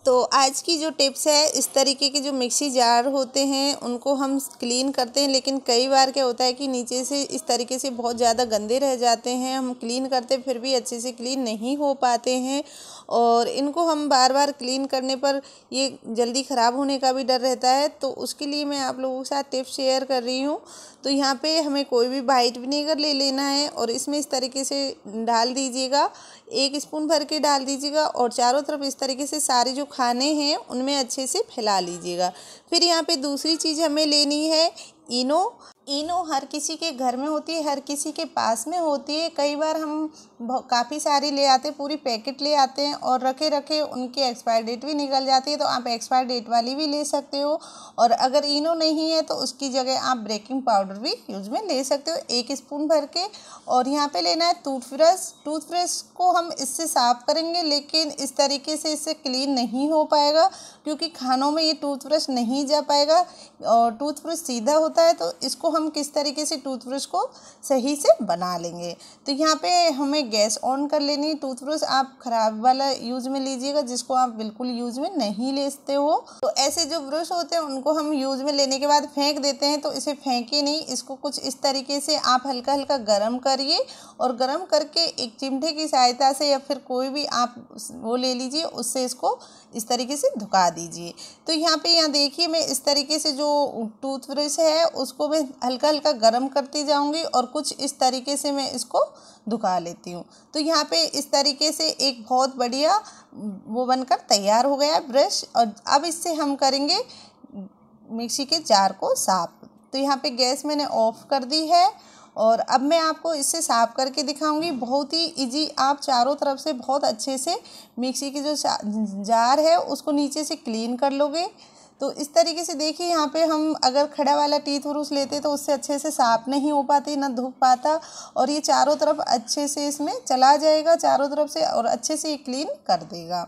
तो आज की जो टिप्स है, इस तरीके के जो मिक्सी जार होते हैं उनको हम क्लीन करते हैं, लेकिन कई बार क्या होता है कि नीचे से इस तरीके से बहुत ज़्यादा गंदे रह जाते हैं। हम क्लीन करते फिर भी अच्छे से क्लीन नहीं हो पाते हैं और इनको हम बार बार क्लीन करने पर ये जल्दी ख़राब होने का भी डर रहता है। तो उसके लिए मैं आप लोगों के साथ टिप्स शेयर कर रही हूँ। तो यहाँ पे हमें कोई भी वाइट विनेगर ले लेना है और इसमें इस तरीके से डाल दीजिएगा, 1 स्पून भर के डाल दीजिएगा और चारों तरफ इस तरीके से सारे जो खाने हैं उनमें अच्छे से फैला लीजिएगा। फिर यहाँ पे दूसरी चीज़ हमें लेनी है इनो। इनो हर किसी के घर में होती है, हर किसी के पास में होती है। कई बार हम काफ़ी सारी ले आते हैं, पूरी पैकेट ले आते हैं और रखे रखे उनकी एक्सपायर डेट भी निकल जाती है। तो आप एक्सपायर डेट वाली भी ले सकते हो और अगर इनो नहीं है तो उसकी जगह आप बेकिंग पाउडर भी यूज में ले सकते हो, 1 स्पून भर के। और यहाँ पे लेना है टूथब्रश को हम इससे साफ़ करेंगे, लेकिन इस तरीके से इससे क्लीन नहीं हो पाएगा क्योंकि खानों में ये टूथब्रश नहीं जा पाएगा और टूथब्रश सीधा होता है। तो इसको हम किस तरीके से टूथब्रश को सही से बना लेंगे। तो यहाँ पे हमें गैस ऑन कर लेनी है। टूथब्रश आप ख़राब वाला यूज़ में लीजिएगा जिसको आप बिल्कुल यूज़ में नहीं लेते हो। तो ऐसे जो ब्रश होते हैं उनको हम यूज़ में लेने के बाद फेंक देते हैं, तो इसे फेंके नहीं, इसको कुछ इस तरीके से आप हल्का हल्का गर्म करिए और गर्म करके एक चिमटे की सहायता से या फिर कोई भी आप वो ले लीजिए, उससे इसको इस तरीके से धुका दीजिए। तो यहाँ देखिए मैं इस तरीके से जो टूथब्रश है उसको मैं हल्का हल्का गर्म करती जाऊंगी और कुछ इस तरीके से मैं इसको धुका लेती हूँ। तो यहाँ पे इस तरीके से एक बहुत बढ़िया वो बनकर तैयार हो गया ब्रश। और अब इससे हम करेंगे मिक्सी के जार को साफ। तो यहाँ पे गैस मैंने ऑफ कर दी है और अब मैं आपको इससे साफ़ करके दिखाऊंगी। बहुत ही इजी, आप चारों तरफ से बहुत अच्छे से मिक्सी की जो जार है उसको नीचे से क्लीन कर लोगे। तो इस तरीके से देखिए, यहाँ पे हम अगर खड़ा वाला टीथ ब्रश लेते तो उससे अच्छे से साफ़ नहीं हो पाती, ना धुप पाता, और ये चारों तरफ अच्छे से इसमें चला जाएगा चारों तरफ से और अच्छे से ये क्लीन कर देगा।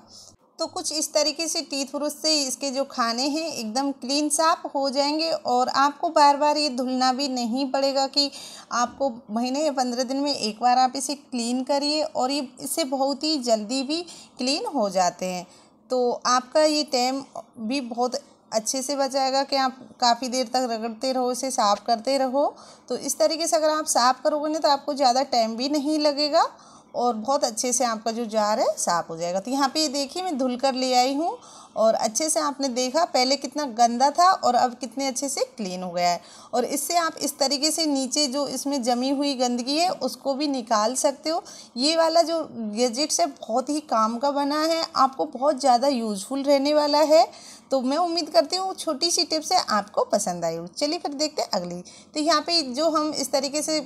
तो कुछ इस तरीके से टीथ ब्रश से इसके जो खाने हैं एकदम क्लीन साफ हो जाएंगे और आपको बार बार ये धुलना भी नहीं पड़ेगा कि आपको महीने या 15 दिन में एक बार आप इसे क्लीन करिए और ये इससे बहुत ही जल्दी भी क्लीन हो जाते हैं। तो आपका ये टाइम भी बहुत अच्छे से बचाएगा कि आप काफ़ी देर तक रगड़ते रहो, इसे साफ़ करते रहो। तो इस तरीके से अगर आप साफ़ करोगे ना तो आपको ज़्यादा टाइम भी नहीं लगेगा और बहुत अच्छे से आपका जो जार है साफ़ हो जाएगा। तो यहाँ पे ये देखिए मैं धुल कर ले आई हूँ और अच्छे से आपने देखा पहले कितना गंदा था और अब कितने अच्छे से क्लीन हो गया है। और इससे आप इस तरीके से नीचे जो इसमें जमी हुई गंदगी है उसको भी निकाल सकते हो। ये वाला जो गैजेट्स है बहुत ही काम का बना है, आपको बहुत ज़्यादा यूज़फुल रहने वाला है। तो मैं उम्मीद करती हूँ छोटी सी टिप्स है आपको पसंद आई हो। चलिए फिर देखते हैं अगली। तो यहाँ पे जो हम इस तरीके से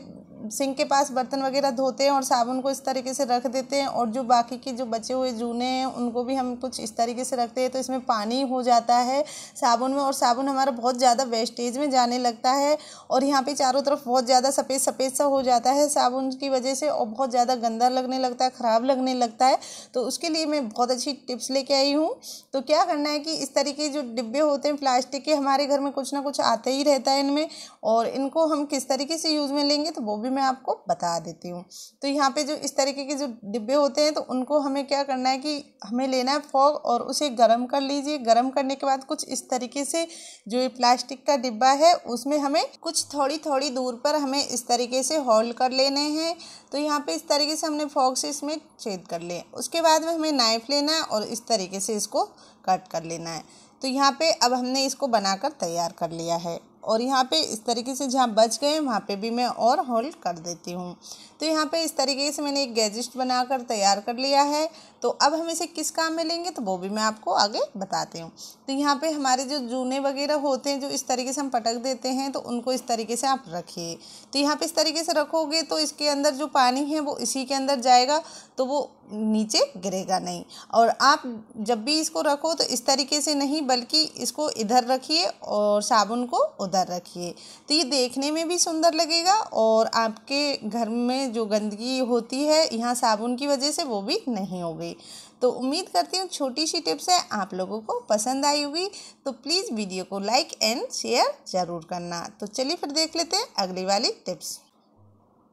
सिंक के पास बर्तन वगैरह धोते हैं और साबुन को इस तरीके से रख देते हैं और जो बाकी के जो बचे हुए जूने हैं उनको भी हम कुछ इस तरीके से रखते हैं, तो इसमें पानी हो जाता है साबुन में और साबुन हमारा बहुत ज़्यादा वेस्टेज में जाने लगता है और यहाँ पे चारों तरफ बहुत ज़्यादा सफ़ेद सफ़ेद सा हो जाता है साबुन की वजह से और बहुत ज़्यादा गंदा लगने लगता है, ख़राब लगने लगता है। तो उसके लिए मैं बहुत अच्छी टिप्स लेके आई हूँ। तो क्या करना है कि इस तरीके जो डिब्बे होते हैं प्लास्टिक के, हमारे घर में कुछ ना कुछ आता ही रहता है इनमें, और इनको हम किस तरीके से यूज़ में लेंगे तो वो भी मैं आपको बता देती हूँ। तो यहाँ पे जो इस तरीके के जो डिब्बे होते हैं तो उनको हमें क्या करना है कि हमें लेना है फॉग और उसे गर्म कर लीजिए। गर्म करने के बाद कुछ इस तरीके से जो ये प्लास्टिक का डिब्बा है उसमें हमें कुछ थोड़ी थोड़ी दूर पर हमें इस तरीके से होल्ड कर लेने हैं। तो यहाँ पे इस तरीके से हमने फॉग से इसमें छेद कर लिए। उसके बाद में हमें नाइफ लेना है और इस तरीके से इसको कट कर लेना है। तो यहाँ पे अब हमने इसको बनाकर तैयार कर लिया है और यहाँ पे इस तरीके से जहाँ बच गए वहाँ पे भी मैं और होल्ड कर देती हूँ। तो यहाँ पे इस तरीके से मैंने एक गैजेट बनाकर तैयार कर लिया है। तो अब हम इसे किस काम में लेंगे तो वो भी मैं आपको आगे बताती हूँ। तो यहाँ पे हमारे जो जूने वगैरह होते हैं जो इस तरीके से हम पटक देते हैं तो उनको इस तरीके से आप रखिए। तो यहाँ पे इस तरीके से रखोगे तो इसके अंदर जो पानी है वो इसी के अंदर जाएगा, तो वो नीचे गिरेगा नहीं। और आप जब भी इसको रखो तो इस तरीके से नहीं बल्कि इसको इधर रखिए और साबुन को उधर रखिए। तो ये देखने में भी सुंदर लगेगा और आपके घर में जो गंदगी होती है यहाँ साबुन की वजह से वो भी नहीं होगी। तो उम्मीद करती हूँ छोटी सी टिप्स है आप लोगों को पसंद आई होगी। तो प्लीज़ वीडियो को लाइक एंड शेयर ज़रूर करना। तो चलिए फिर देख लेते हैं अगली वाली टिप्स।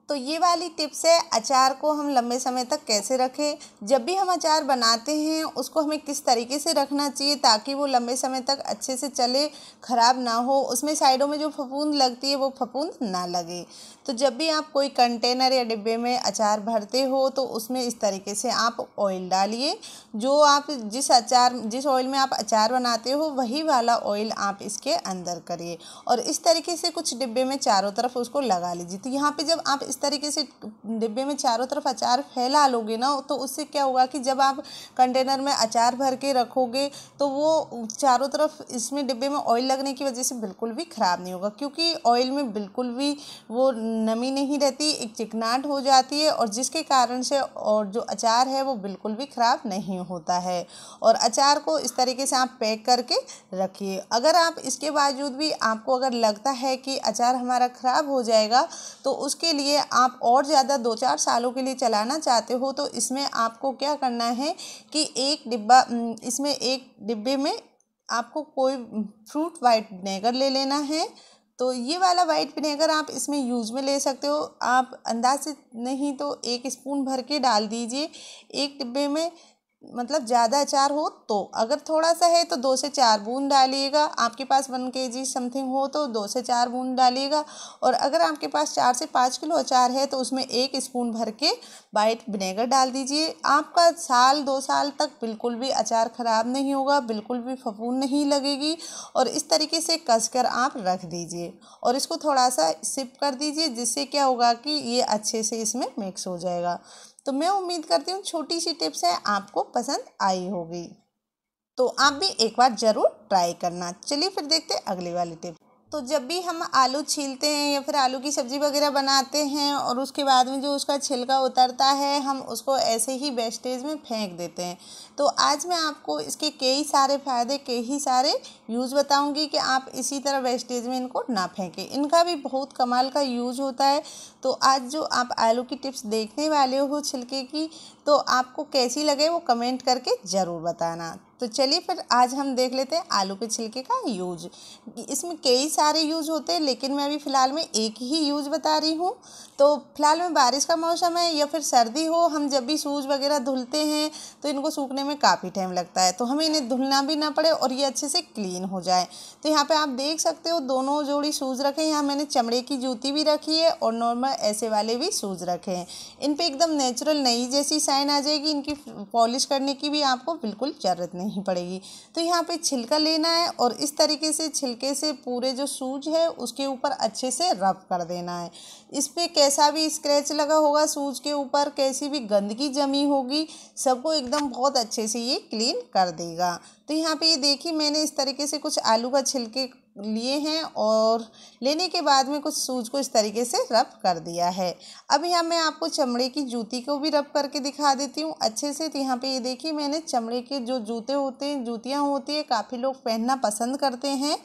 तो ये वाली टिप्स है अचार को हम लंबे समय तक कैसे रखें। जब भी हम अचार बनाते हैं उसको हमें किस तरीके से रखना चाहिए ताकि वो लंबे समय तक अच्छे से चले, ख़राब ना हो, उसमें साइडों में जो फफूंद लगती है वो फफूंद ना लगे। तो जब भी आप कोई कंटेनर या डिब्बे में अचार भरते हो तो उसमें इस तरीके से आप ऑयल डालिए। जो आप जिस ऑयल में आप अचार बनाते हो वही वाला ऑयल आप इसके अंदर करिए और इस तरीके से कुछ डिब्बे में चारों तरफ उसको लगा लीजिए। तो यहाँ पे जब आप इस तरीके से डिब्बे में चारों तरफ अचार फैला लोगे ना तो उससे क्या होगा कि जब आप कंटेनर में अचार भर के रखोगे तो वो चारों तरफ इसमें डिब्बे में ऑयल लगने की वजह से बिल्कुल भी ख़राब नहीं होगा, क्योंकि ऑयल में बिल्कुल भी वो नमी नहीं रहती, एक चिकनाहट हो जाती है और जिसके कारण से और जो अचार है वो बिल्कुल भी ख़राब नहीं होता है। और अचार को इस तरीके से आप पैक करके रखिए। अगर आप इसके बावजूद भी आपको अगर लगता है कि अचार हमारा ख़राब हो जाएगा तो उसके लिए आप और ज़्यादा 2-4 सालों के लिए चलाना चाहते हो तो इसमें आपको क्या करना है कि एक डिब्बे में आपको कोई फ्रूट वाइट विनेगर ले लेना है। तो ये वाला वाइट विनेगर आप इसमें यूज़ में ले सकते हो। आप अंदाज से नहीं तो 1 स्पून भर के डाल दीजिए एक डिब्बे में, मतलब ज़्यादा अचार हो तो। अगर थोड़ा सा है तो 2 से 4 बूंद डालिएगा। आपके पास 1 kg समथिंग हो तो 2 से 4 बूंद डालिएगा। और अगर आपके पास 4 से 5 किलो अचार है तो उसमें 1 स्पून भर के वाइट विनेगर डाल दीजिए। आपका 1-2 साल तक बिल्कुल भी अचार ख़राब नहीं होगा, बिल्कुल भी फफूंद नहीं लगेगी। और इस तरीके से कसकर आप रख दीजिए और इसको थोड़ा सा सिप कर दीजिए, जिससे क्या होगा कि ये अच्छे से इसमें मिक्स हो जाएगा। तो मैं उम्मीद करती हूँ छोटी सी टिप्स है आपको पसंद आई होगी, तो आप भी एक बार ज़रूर ट्राई करना। चलिए फिर देखते हैं अगली वाली टिप। तो जब भी हम आलू छीलते हैं या फिर आलू की सब्ज़ी वगैरह बनाते हैं और उसके बाद में जो उसका छिलका उतरता है हम उसको ऐसे ही वेस्टेज में फेंक देते हैं। तो आज मैं आपको इसके कई सारे फ़ायदे, कई सारे यूज़ बताऊंगी कि आप इसी तरह वेस्टेज में इनको ना फेंकें। इनका भी बहुत कमाल का यूज़ होता है। तो आज जो आप आलू की टिप्स देखने वाले हो छिलके की, तो आपको कैसी लगे वो कमेंट करके ज़रूर बताना। तो चलिए फिर आज हम देख लेते हैं आलू के छिलके का यूज। इसमें कई सारे यूज़ होते हैं लेकिन मैं अभी फ़िलहाल में एक ही यूज़ बता रही हूँ। तो फिलहाल में बारिश का मौसम है या फिर सर्दी हो, हम जब भी शूज़ वगैरह धुलते हैं तो इनको सूखने में काफ़ी टाइम लगता है, तो हमें इन्हें धुलना भी ना पड़े और ये अच्छे से क्लीन हो जाए। तो यहाँ पे आप देख सकते हो दोनों जोड़ी शूज़ रखे हैं। यहाँ मैंने चमड़े की जूती भी रखी है और नॉर्मल ऐसे वाले भी शूज़ रखे हैं। इन पे एकदम नेचुरल नई जैसी शाइन आ जाएगी, इनकी पॉलिश करने की भी आपको बिल्कुल ज़रूरत नहीं पड़ेगी। तो यहाँ पे छिलका लेना है और इस तरीके से छिलके से पूरे जो शूज़ है उसके ऊपर अच्छे से रब कर देना है। इस पे कैसा भी स्क्रैच लगा होगा शूज़ के ऊपर, कैसी भी गंदगी जमी होगी, सबको एकदम बहुत अच्छे से ये क्लीन कर देगा। तो यहाँ पे ये देखिए मैंने इस तरीके से कुछ आलू का छिलके लिए हैं और लेने के बाद में कुछ शूज़ को इस तरीके से रब कर दिया है। अब यहाँ मैं आपको चमड़े की जूती को भी रब करके दिखा देती हूँ अच्छे से। तो यहाँ पे ये देखिए मैंने चमड़े के जो जूते होते हैं, जूतियाँ होती है, काफ़ी लोग पहनना पसंद करते हैं,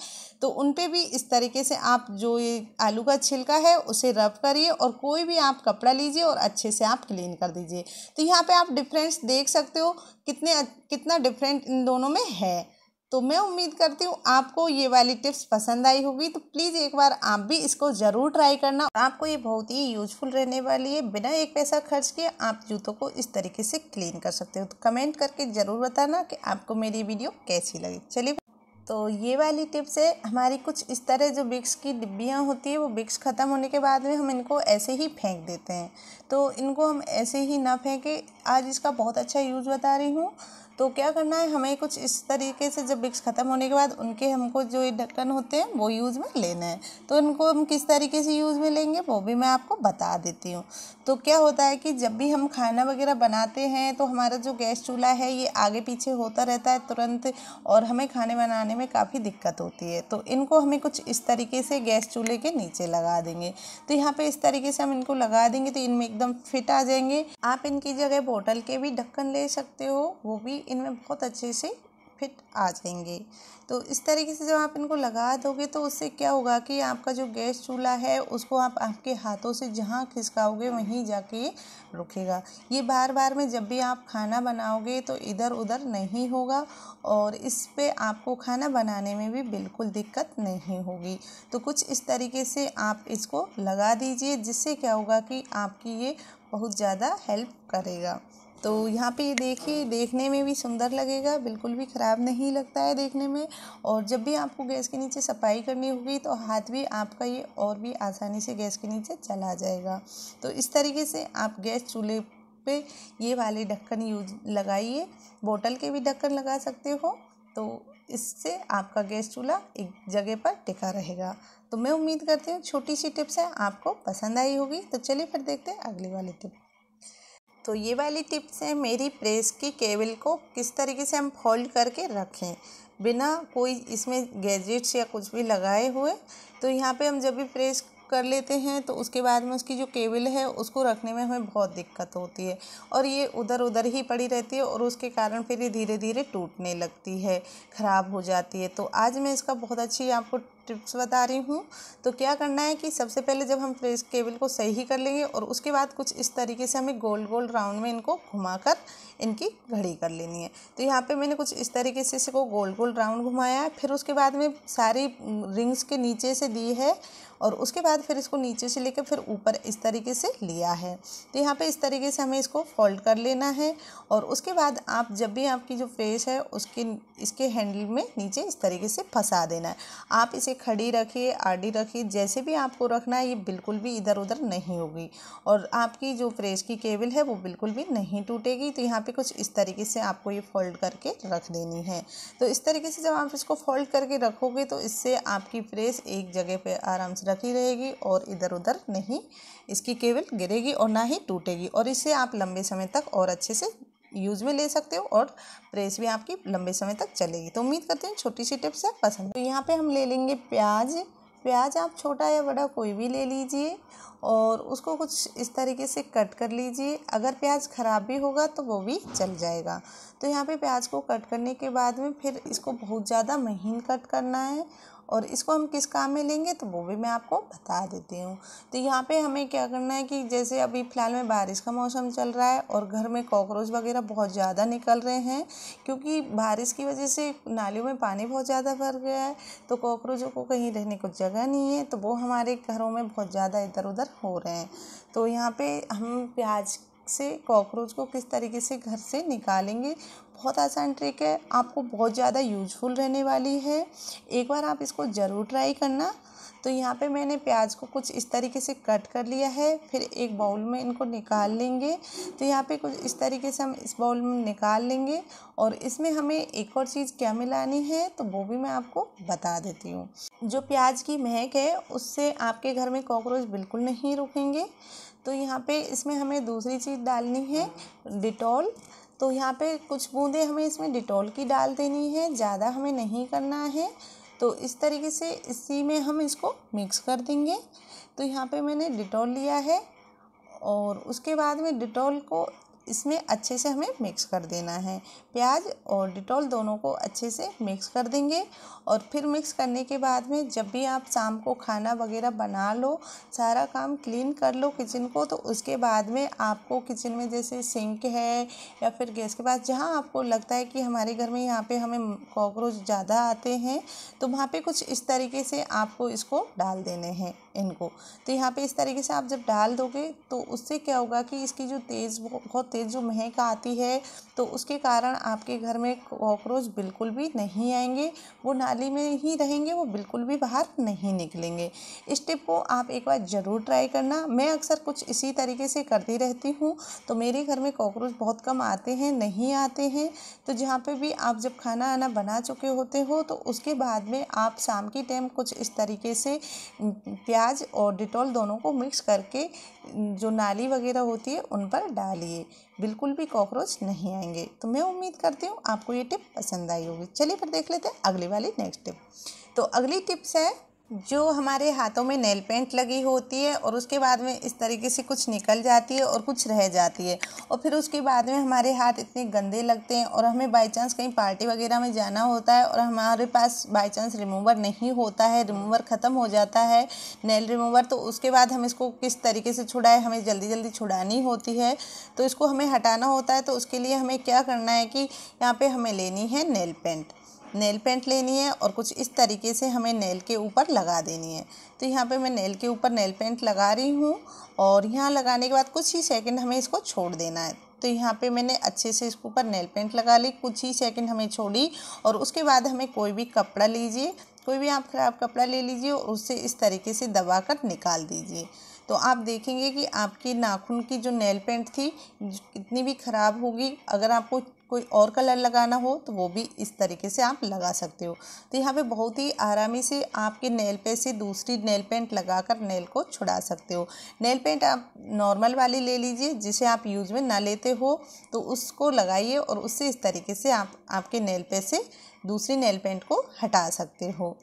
तो उन पे भी इस तरीके से आप जो ये आलू का छिलका है उसे रब करिए और कोई भी आप कपड़ा लीजिए और अच्छे से आप क्लीन कर दीजिए। तो यहाँ पे आप डिफरेंस देख सकते हो कितना डिफरेंट इन दोनों में है। तो मैं उम्मीद करती हूँ आपको ये वाली टिप्स पसंद आई होगी। तो प्लीज़ एक बार आप भी इसको ज़रूर ट्राई करना, आपको ये बहुत ही यूजफुल रहने वाली है। बिना एक पैसा खर्च किए आप जूतों को इस तरीके से क्लीन कर सकते हो। तो कमेंट करके ज़रूर बताना कि आपको मेरी वीडियो कैसी लगी। चलिए, तो ये वाली टिप्स है हमारी कुछ इस तरह, जो विक्स की डिब्बियाँ होती है वो विक्स ख़त्म होने के बाद में हम इनको ऐसे ही फेंक देते हैं, तो इनको हम ऐसे ही ना फेंके। आज इसका बहुत अच्छा यूज़ बता रही हूँ। तो क्या करना है, हमें कुछ इस तरीके से जब विक्स ख़त्म होने के बाद उनके हमको जो ये ढक्कन होते हैं वो यूज़ में लेना है। तो इनको हम किस तरीके से यूज़ में लेंगे वो भी मैं आपको बता देती हूँ। तो क्या होता है कि जब भी हम खाना वगैरह बनाते हैं तो हमारा जो गैस चूल्हा है ये आगे पीछे होता रहता है तुरंत, और हमें खाने बनाने में काफ़ी दिक्कत होती है। तो इनको हमें कुछ इस तरीके से गैस चूल्हे के नीचे लगा देंगे। तो यहाँ पे इस तरीके से हम इनको लगा देंगे तो इनमें एकदम फिट आ जाएंगे। आप इनकी जगह बोतल के भी ढक्कन ले सकते हो, वो भी इनमें बहुत अच्छे से फिट आ जाएंगे। तो इस तरीके से जब आप इनको लगा दोगे तो उससे क्या होगा कि आपका जो गैस चूल्हा है उसको आप आपके हाथों से जहाँ खिसकाओगे वहीं जाके ये रुकेगा। ये बार बार में जब भी आप खाना बनाओगे तो इधर उधर नहीं होगा और इस पे आपको खाना बनाने में भी बिल्कुल दिक्कत नहीं होगी। तो कुछ इस तरीके से आप इसको लगा दीजिए, जिससे क्या होगा कि आपकी ये बहुत ज़्यादा हेल्प करेगा। तो यहाँ पे ये देखिए, देखने में भी सुंदर लगेगा, बिल्कुल भी ख़राब नहीं लगता है देखने में। और जब भी आपको गैस के नीचे सफाई करनी होगी तो हाथ भी आपका ये और भी आसानी से गैस के नीचे चला जाएगा। तो इस तरीके से आप गैस चूल्हे पे ये वाले ढक्कन यूज लगाइए। बोतल के भी ढक्कन लगा सकते हो, तो इससे आपका गैस चूल्हा एक जगह पर टिका रहेगा। तो मैं उम्मीद करती हूँ छोटी सी टिप्स है आपको पसंद आई होगी। तो चलिए फिर देखते हैं अगली वाली टिप। तो ये वाली टिप्स है मेरी प्रेस की केबल को किस तरीके से हम फोल्ड करके रखें बिना कोई इसमें गैजेट्स या कुछ भी लगाए हुए। तो यहाँ पे हम जब भी प्रेस कर लेते हैं तो उसके बाद में उसकी जो केबल है उसको रखने में हमें बहुत दिक्कत होती है और ये उधर उधर ही पड़ी रहती है और उसके कारण फिर ये धीरे धीरे टूटने लगती है, ख़राब हो जाती है। तो आज मैं इसका बहुत अच्छी आपको टिप्स बता रही हूँ। तो क्या करना है कि सबसे पहले जब हम प्रेस केबल को सही कर लेंगे और उसके बाद कुछ इस तरीके से हमें गोल गोल राउंड में इनको घुमाकर इनकी घड़ी कर लेनी है। तो यहाँ पे मैंने कुछ इस तरीके से इसको गोल गोल राउंड घुमाया है। फिर उसके बाद में सारी रिंग्स के नीचे से दी है और उसके बाद फिर इसको नीचे से लेकर फिर ऊपर इस तरीके से लिया है। तो यहाँ पे इस तरीके से हमें इसको फोल्ड कर लेना है और उसके बाद आप जब भी आपकी जो प्रेस है उसके इसके हैंडल में नीचे इस तरीके से फंसा देना है। आप इसे खड़ी रखिए, आड़ी रखिए, जैसे भी आपको रखना है, ये बिल्कुल भी इधर उधर नहीं होगी और आपकी जो प्रेस की केबल है वो बिल्कुल भी नहीं टूटेगी। तो यहाँ पे कुछ इस तरीके से आपको ये फोल्ड करके रख देनी है। तो इस तरीके से जब आप इसको फोल्ड करके रखोगे तो इससे आपकी प्रेस एक जगह पे आराम से रखी रहेगी और इधर उधर नहीं इसकी केबल गिरेगी और ना ही टूटेगी और इससे आप लंबे समय तक और अच्छे से यूज़ में ले सकते हो और प्रेस भी आपकी लंबे समय तक चलेगी। तो उम्मीद करते हैं छोटी सी टिप्स है पसंद। तो यहाँ पे हम ले लेंगे प्याज आप छोटा या बड़ा कोई भी ले लीजिए और उसको कुछ इस तरीके से कट कर लीजिए। अगर प्याज ख़राब भी होगा तो वो भी चल जाएगा। तो यहाँ पे प्याज को कट करने के बाद में फिर इसको बहुत ज़्यादा महीन कट करना है और इसको हम किस काम में लेंगे तो वो भी मैं आपको बता देती हूँ। तो यहाँ पे हमें क्या करना है कि जैसे अभी फ़िलहाल में बारिश का मौसम चल रहा है और घर में कॉकरोच वगैरह बहुत ज़्यादा निकल रहे हैं क्योंकि बारिश की वजह से नालियों में पानी बहुत ज़्यादा भर गया है। तो कॉकरोचों को कहीं रहने को जगह नहीं है, तो वो हमारे घरों में बहुत ज़्यादा इधर उधर हो रहे हैं। तो यहाँ पे हम प्याज से कॉकरोच को किस तरीके से घर से निकालेंगे, बहुत आसान ट्रिक है, आपको बहुत ज़्यादा यूजफुल रहने वाली है। एक बार आप इसको ज़रूर ट्राई करना। तो यहाँ पे मैंने प्याज को कुछ इस तरीके से कट कर लिया है, फिर एक बाउल में इनको निकाल लेंगे। तो यहाँ पे कुछ इस तरीके से हम इस बाउल में निकाल लेंगे और इसमें हमें एक और चीज़ क्या मिलानी है तो वो भी मैं आपको बता देती हूँ। जो प्याज की महक है उससे आपके घर में कॉकरोच बिल्कुल नहीं रुकेंगे। तो यहाँ पे इसमें हमें दूसरी चीज़ डालनी है डिटॉल। तो यहाँ पे कुछ बूंदें हमें इसमें डिटॉल की डाल देनी है, ज़्यादा हमें नहीं करना है। तो इस तरीके से इसी में हम इसको मिक्स कर देंगे। तो यहाँ पे मैंने डिटॉल लिया है और उसके बाद में डिटॉल को इसमें अच्छे से हमें मिक्स कर देना है। प्याज और डिटॉल दोनों को अच्छे से मिक्स कर देंगे और फिर मिक्स करने के बाद में जब भी आप शाम को खाना वगैरह बना लो, सारा काम क्लीन कर लो किचन को, तो उसके बाद में आपको किचन में जैसे सिंक है या फिर गैस के पास जहाँ आपको लगता है कि हमारे घर में यहाँ पे हमें कॉकरोच ज़्यादा आते हैं, तो वहाँ पे कुछ इस तरीके से आपको इसको डाल देने हैं इनको। तो यहाँ पे इस तरीके से आप जब डाल दोगे तो उससे क्या होगा कि इसकी जो बहुत तेज़ जो महक आती है तो उसके कारण आपके घर में कॉकरोच बिल्कुल भी नहीं आएंगे, वो नाली में ही रहेंगे, वो बिल्कुल भी बाहर नहीं निकलेंगे। इस टिप को आप एक बार ज़रूर ट्राई करना। मैं अक्सर कुछ इसी तरीके से करती रहती हूँ, तो मेरे घर में कॉकरोच बहुत कम आते हैं, नहीं आते हैं। तो जहाँ पे भी आप जब खाना आना बना चुके होते हो तो उसके बाद में आप शाम की टाइम कुछ इस तरीके से प्याज और डिटॉल दोनों को मिक्स करके जो नाली वगैरह होती है उन पर डालिए, बिल्कुल भी कॉकरोच नहीं आएंगे। तो मैं उम्मीद करती हूँ आपको ये टिप पसंद आई होगी। चलिए फिर देख लेते हैं अगली वाली नेक्स्ट टिप। तो अगली टिप्स है जो हमारे हाथों में नेल पेंट लगी होती है और उसके बाद में इस तरीके से कुछ निकल जाती है और कुछ रह जाती है, और फिर उसके बाद में हमारे हाथ इतने गंदे लगते हैं, और हमें बाई चांस कहीं पार्टी वगैरह में जाना होता है और हमारे पास बाई चांस रिमूवर नहीं होता है, रिमूवर ख़त्म हो जाता है, नेल रिमूवर, तो उसके बाद हम इसको किस तरीके से छुड़ाएं, हमें जल्दी जल्दी छुड़ानी होती है, तो इसको हमें हटाना होता है। तो उसके लिए हमें क्या करना है कि यहाँ पे हमें लेनी है नेल पेंट लेनी है और कुछ इस तरीके से हमें नेल के ऊपर लगा देनी है। तो यहाँ पे मैं नेल के ऊपर नेल पेंट लगा रही हूँ, और यहाँ लगाने के बाद कुछ ही सेकंड हमें इसको छोड़ देना है। तो यहाँ पे मैंने अच्छे से इसके ऊपर नेल पेंट लगा ली, कुछ ही सेकंड हमें छोड़ी, और उसके बाद हमें कोई भी कपड़ा लीजिए, कोई भी आप ख़राब कपड़ा ले लीजिए और उससे इस तरीके से दबा कर निकाल दीजिए। तो आप देखेंगे कि आपकी नाखून की जो नेल पेंट थी कितनी भी ख़राब होगी। अगर आपको कोई और कलर लगाना हो तो वो भी इस तरीके से आप लगा सकते हो। तो यहाँ पे बहुत ही आरामी से आपके नेल पे से दूसरी नेल पेंट लगाकर नेल को छुड़ा सकते हो। नेल पेंट आप नॉर्मल वाली ले लीजिए, जिसे आप यूज़ में ना लेते हो तो उसको लगाइए, और उससे इस तरीके से आप आपके नेल पे से दूसरी नेल पेंट को हटा सकते हो।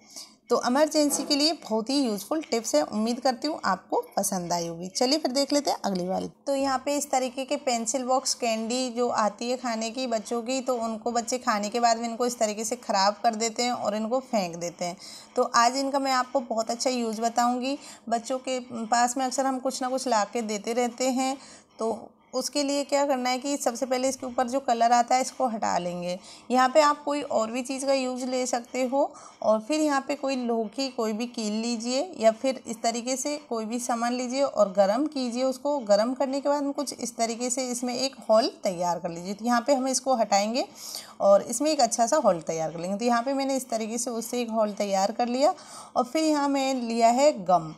तो इमरजेंसी के लिए बहुत ही यूज़फुल टिप्स है, उम्मीद करती हूँ आपको पसंद आई होगी। चलिए फिर देख लेते हैं अगली वाली। तो यहाँ पे इस तरीके के पेंसिल बॉक्स कैंडी जो आती है खाने की बच्चों की, तो उनको बच्चे खाने के बाद में इनको इस तरीके से ख़राब कर देते हैं और इनको फेंक देते हैं। तो आज इनका मैं आपको बहुत अच्छा यूज़ बताऊँगी। बच्चों के पास में अक्सर हम कुछ ना कुछ ला के देते रहते हैं, तो उसके लिए क्या करना है कि सबसे पहले इसके ऊपर जो कलर आता है इसको हटा लेंगे। यहाँ पे आप कोई और भी चीज़ का यूज़ ले सकते हो, और फिर यहाँ पे कोई लोहे की कोई भी कील लीजिए या फिर इस तरीके से कोई भी सामान लीजिए और गरम कीजिए। उसको गरम करने के बाद में कुछ इस तरीके से इसमें एक होल तैयार कर लीजिए। तो यहाँ पे हम इसको हटाएंगे और इसमें एक अच्छा सा होल तैयार कर लेंगे। तो यहाँ पे मैंने इस तरीके से उससे एक होल तैयार कर लिया, और फिर यहाँ मैं लिया है गम।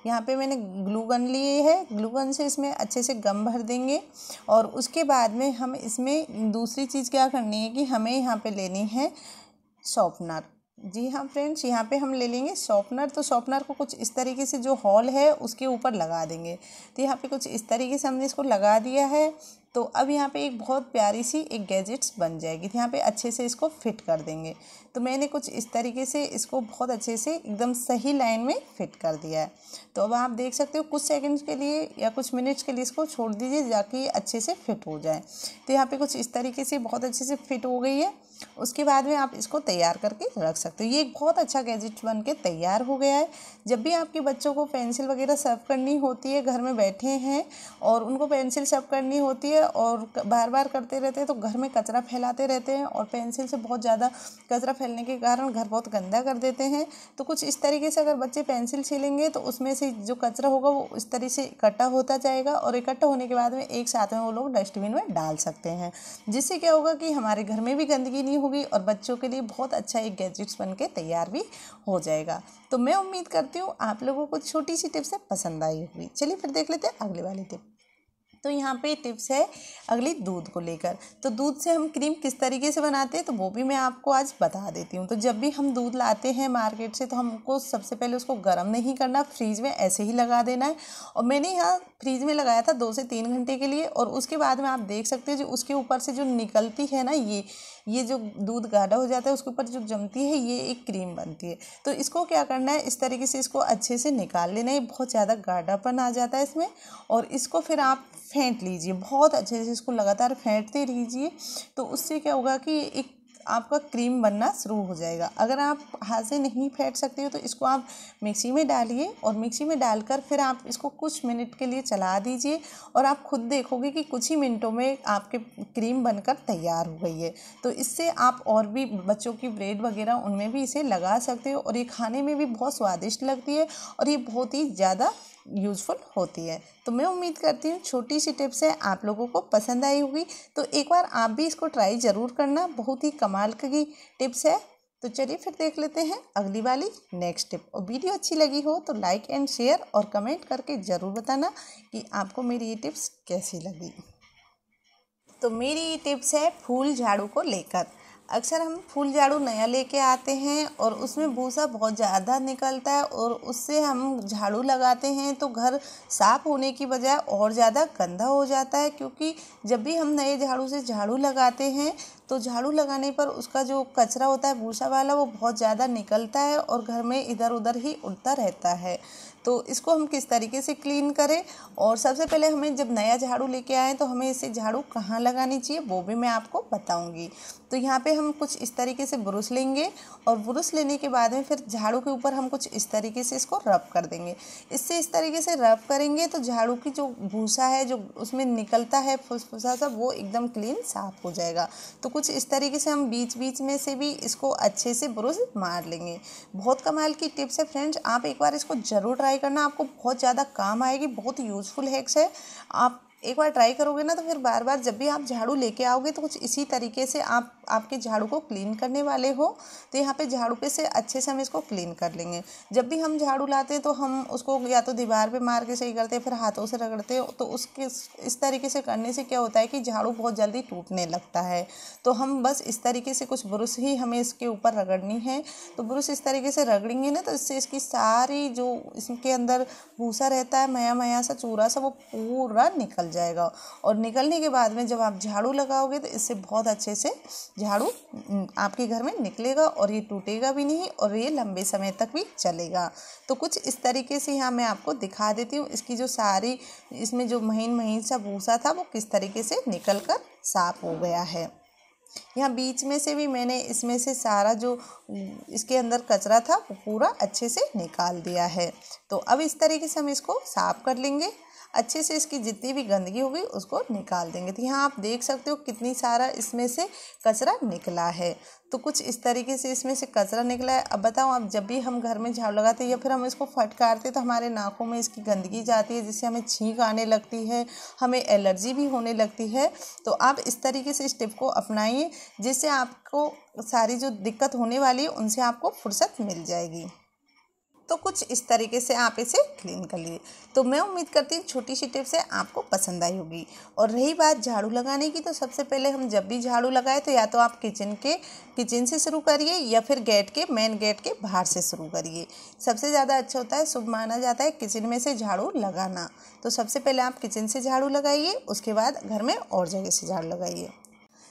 यहाँ पे मैंने ग्लू गन लिए है, ग्लू गन से इसमें अच्छे से गम भर देंगे। और उसके बाद में हम इसमें दूसरी चीज़ क्या करनी है कि हमें यहाँ पे लेनी है शॉर्पनर। जी हाँ फ्रेंड्स, यहाँ पे हम ले लेंगे शॉर्पनर। तो शॉर्पनर को कुछ इस तरीके से जो हॉल है उसके ऊपर लगा देंगे। तो यहाँ पे कुछ इस तरीके से हमने इसको लगा दिया है। तो अब यहाँ पे एक बहुत प्यारी सी एक गैजेट्स बन जाएगी। तो यहाँ पे अच्छे से इसको फिट कर देंगे। तो मैंने कुछ इस तरीके से इसको बहुत अच्छे से एकदम सही लाइन में फिट कर दिया है। तो अब आप देख सकते हो कुछ सेकंड्स के लिए या कुछ मिनट्स के लिए इसको छोड़ दीजिए जाके ये अच्छे से फिट हो जाए। तो यहाँ पे कुछ इस तरीके से बहुत अच्छे से फिट हो गई है। उसके बाद में आप इसको तैयार करके रख सकते हो। ये एक बहुत अच्छा गैजेट बन के तैयार हो गया है। जब भी आपके बच्चों को पेंसिल वगैरह सर्व करनी होती है, घर में बैठे हैं और उनको पेंसिल सर्व करनी होती है और बार बार करते रहते हैं तो घर में कचरा फैलाते रहते हैं, और पेंसिल से बहुत ज़्यादा कचरा फैलने के कारण घर बहुत गंदा कर देते हैं। तो कुछ इस तरीके से अगर बच्चे पेंसिल छीलेंगे तो उसमें से जो कचरा होगा वो इस तरीके से इकट्ठा होता जाएगा, और इकट्ठा होने के बाद में एक साथ में वो लोग डस्टबिन में डाल सकते हैं, जिससे क्या होगा कि हमारे घर में भी गंदगी नहीं होगी और बच्चों के लिए बहुत अच्छा एक गैजेट्स बन के तैयार भी हो जाएगा। तो मैं उम्मीद करती हूँ आप लोगों को छोटी सी टिप्स पसंद आई होगी। चलिए फिर देख लेते हैं अगली वाली टिप। तो यहाँ पे टिप्स है अगली दूध को लेकर। तो दूध से हम क्रीम किस तरीके से बनाते हैं तो वो भी मैं आपको आज बता देती हूँ। तो जब भी हम दूध लाते हैं मार्केट से तो हमको सबसे पहले उसको गर्म नहीं करना, फ्रीज में ऐसे ही लगा देना है। और मैंने यहाँ फ्रीज में लगाया था 2 से 3 घंटे के लिए, और उसके बाद में आप देख सकते हो जो उसके ऊपर से जो निकलती है ना ये जो दूध गाढ़ा हो जाता है उसके ऊपर जो जमती है ये एक क्रीम बनती है। तो इसको क्या करना है, इस तरीके से इसको अच्छे से निकाल लेना है। बहुत ज़्यादा गाढ़ापन आ जाता है इसमें, और इसको फिर आप फेंट लीजिए, बहुत अच्छे से इसको लगातार फेंटते रहिए। तो उससे क्या होगा कि एक आपका क्रीम बनना शुरू हो जाएगा। अगर आप हाथ से नहीं फेंट सकते हो तो इसको आप मिक्सी में डालिए, और मिक्सी में डालकर फिर आप इसको कुछ मिनट के लिए चला दीजिए, और आप खुद देखोगे कि कुछ ही मिनटों में आपके क्रीम बनकर तैयार हो गई है। तो इससे आप और भी बच्चों की ब्रेड वगैरह उनमें भी इसे लगा सकते हो, और ये खाने में भी बहुत स्वादिष्ट लगती है और ये बहुत ही ज़्यादा यूज़फुल होती है। तो मैं उम्मीद करती हूँ छोटी सी टिप्स है आप लोगों को पसंद आई होगी। तो एक बार आप भी इसको ट्राई ज़रूर करना, बहुत ही कमाल की टिप्स है। तो चलिए फिर देख लेते हैं अगली वाली नेक्स्ट टिप। और वीडियो अच्छी लगी हो तो लाइक एंड शेयर और कमेंट करके ज़रूर बताना कि आपको मेरी ये टिप्स कैसी लगी। तो मेरी ये टिप्स है फूल झाड़ू को लेकर। अक्सर हम फूल झाड़ू नया लेके आते हैं और उसमें भूसा बहुत ज़्यादा निकलता है, और उससे हम झाड़ू लगाते हैं तो घर साफ़ होने की बजाय और ज़्यादा गंदा हो जाता है। क्योंकि जब भी हम नए झाड़ू से झाड़ू लगाते हैं तो झाड़ू लगाने पर उसका जो कचरा होता है भूसा वाला वो बहुत ज़्यादा निकलता है और घर में इधर उधर ही उड़ता रहता है। तो इसको हम किस तरीके से क्लीन करें, और सबसे पहले हमें जब नया झाड़ू लेके आएँ तो हमें इसे झाड़ू कहाँ लगानी चाहिए वो भी मैं आपको बताऊंगी। तो यहाँ पे हम कुछ इस तरीके से ब्रश लेंगे और ब्रश लेने के बाद में फिर झाड़ू के ऊपर हम कुछ इस तरीके से इसको रब कर देंगे। इससे इस तरीके से रब करेंगे तो झाड़ू की जो भूसा है जो उसमें निकलता है फुसफुसा सा वो एकदम क्लीन साफ हो जाएगा। तो कुछ इस तरीके से हम बीच बीच में से भी इसको अच्छे से ब्रश मार लेंगे। बहुत कमाल की टिप्स है फ्रेंड्स, आप एक बार इसको ज़रूर ट्राई करना, आपको बहुत ज़्यादा काम आएगी, बहुत यूज़फुल हैक्स है। आप एक बार ट्राई करोगे ना तो फिर बार बार जब भी आप झाड़ू लेके आओगे तो कुछ इसी तरीके से आप आपके झाड़ू को क्लीन करने वाले हो। तो यहाँ पे झाड़ू पे से अच्छे से हम इसको क्लीन कर लेंगे। जब भी हम झाड़ू लाते हैं तो हम उसको या तो दीवार पे मार के सही करते हैं, फिर हाथों से रगड़ते हैं। तो उसके इस तरीके से करने से क्या होता है कि झाड़ू बहुत जल्दी टूटने लगता है। तो हम बस इस तरीके से कुछ ब्रश ही हमें इसके ऊपर रगड़नी है। तो ब्रश इस तरीके से रगड़ेंगे ना तो इससे इसकी सारी जो इसके अंदर भूसा रहता है मया मया सा चूरा सा वो पूरा निकल जाएगा। और निकलने के बाद में जब आप झाड़ू लगाओगे तो इससे बहुत अच्छे से झाड़ू आपके घर में निकलेगा और ये टूटेगा भी नहीं और ये लंबे समय तक भी चलेगा। तो कुछ इस तरीके से यहाँ मैं आपको दिखा देती हूँ इसकी जो सारी इसमें जो महीन महीन सा भूसा था वो किस तरीके से निकल कर साफ हो गया है। यहाँ बीच में से भी मैंने इसमें से सारा जो इसके अंदर कचरा था वो पूरा अच्छे से निकाल दिया है। तो अब इस तरीके से हम इसको साफ कर लेंगे, अच्छे से इसकी जितनी भी गंदगी होगी उसको निकाल देंगे। तो यहाँ आप देख सकते हो कितनी सारा इसमें से कचरा निकला है। तो कुछ इस तरीके से इसमें से कचरा निकला है। अब बताओ, आप जब भी हम घर में झाड़ू लगाते हैं या फिर हम इसको फटकारते तो हमारे नाकों में इसकी गंदगी जाती है जिससे हमें छींक आने लगती है, हमें एलर्जी भी होने लगती है। तो आप इस तरीके से इस टिप को अपनाइए जिससे आपको सारी जो दिक्कत होने वाली है उनसे आपको फुर्सत मिल जाएगी। तो कुछ इस तरीके से आप इसे क्लीन कर लीजिए। तो मैं उम्मीद करती हूँ छोटी सी टिप्स है आपको पसंद आई होगी। और रही बात झाड़ू लगाने की, तो सबसे पहले हम जब भी झाड़ू लगाए तो या तो आप किचन से शुरू करिए या फिर मेन गेट के बाहर से शुरू करिए। सबसे ज़्यादा अच्छा होता है, शुभ माना जाता है किचन में से झाड़ू लगाना। तो सबसे पहले आप किचन से झाड़ू लगाइए, उसके बाद घर में और जगह से झाड़ू लगाइए।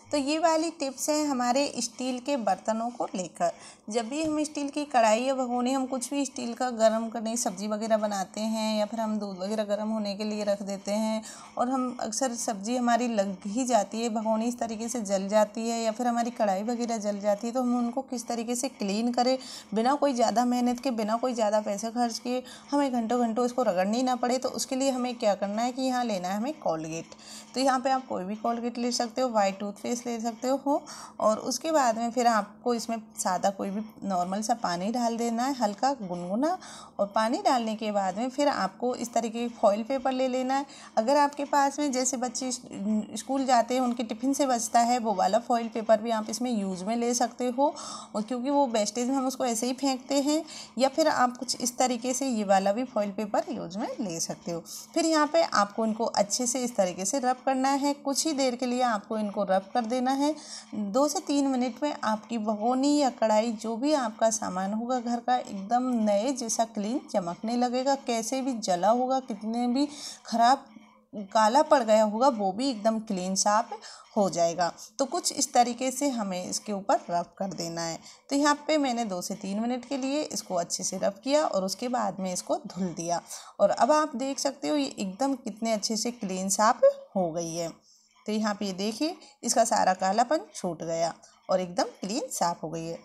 तो ये वाली टिप्स हैं हमारे स्टील के बर्तनों को लेकर। जब भी हम स्टील की कढ़ाई या भगोनी, हम कुछ भी स्टील का गर्म करने सब्ज़ी वगैरह बनाते हैं या फिर हम दूध वगैरह गर्म होने के लिए रख देते हैं और हम अक्सर सब्ज़ी हमारी लग ही जाती है, भगोनी इस तरीके से जल जाती है या फिर हमारी कढ़ाई वगैरह जल जाती है। तो हम उनको किस तरीके से क्लीन करें बिना कोई ज़्यादा मेहनत के, बिना कोई ज़्यादा पैसे खर्च किए, हमें घंटों घंटों इसको रगड़नी ना पड़े। तो उसके लिए हमें क्या करना है कि यहाँ लेना है हमें कोलगेट। तो यहाँ पर आप कोई भी कोलगेट ले सकते हो, वाइट टूथपेस्ट ले सकते हो। और उसके बाद में फिर आपको इसमें सादा कोई भी नॉर्मल सा पानी डाल देना है, हल्का गुनगुना। और पानी डालने के बाद में फिर आपको इस तरीके की फॉइल पेपर ले लेना है। अगर आपके पास में जैसे बच्चे स्कूल जाते हैं उनके टिफ़िन से बचता है वो वाला फॉइल पेपर भी आप इसमें यूज़ में ले सकते हो, और क्योंकि वो वेस्टेज में हम उसको ऐसे ही फेंकते हैं। या फिर आप कुछ इस तरीके से ये वाला भी फॉइल पेपर यूज में ले सकते हो। फिर यहाँ पे आपको इनको अच्छे से इस तरीके से रब करना है। कुछ ही देर के लिए आपको इनको रब कर देना है। 2 से 3 मिनट में आपकी भगोनी या कढ़ाई जो भी आपका सामान होगा घर का एकदम नए जैसा क्लीन चमकने लगेगा। कैसे भी जला होगा, कितने भी खराब काला पड़ गया होगा वो भी एकदम क्लीन साफ हो जाएगा। तो कुछ इस तरीके से हमें इसके ऊपर रब कर देना है। तो यहाँ पे मैंने 2 से 3 मिनट के लिए इसको अच्छे से रब किया और उसके बाद में इसको धुल दिया। और अब आप देख सकते हो ये एकदम कितने अच्छे से क्लीन साफ हो गई है। तो यहाँ पे ये देखिए इसका सारा कालापन छूट गया और एकदम क्लीन साफ हो गई है।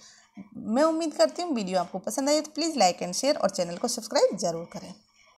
मैं उम्मीद करती हूँ वीडियो आपको पसंद आई तो प्लीज़ लाइक एंड शेयर और चैनल को सब्सक्राइब ज़रूर करें।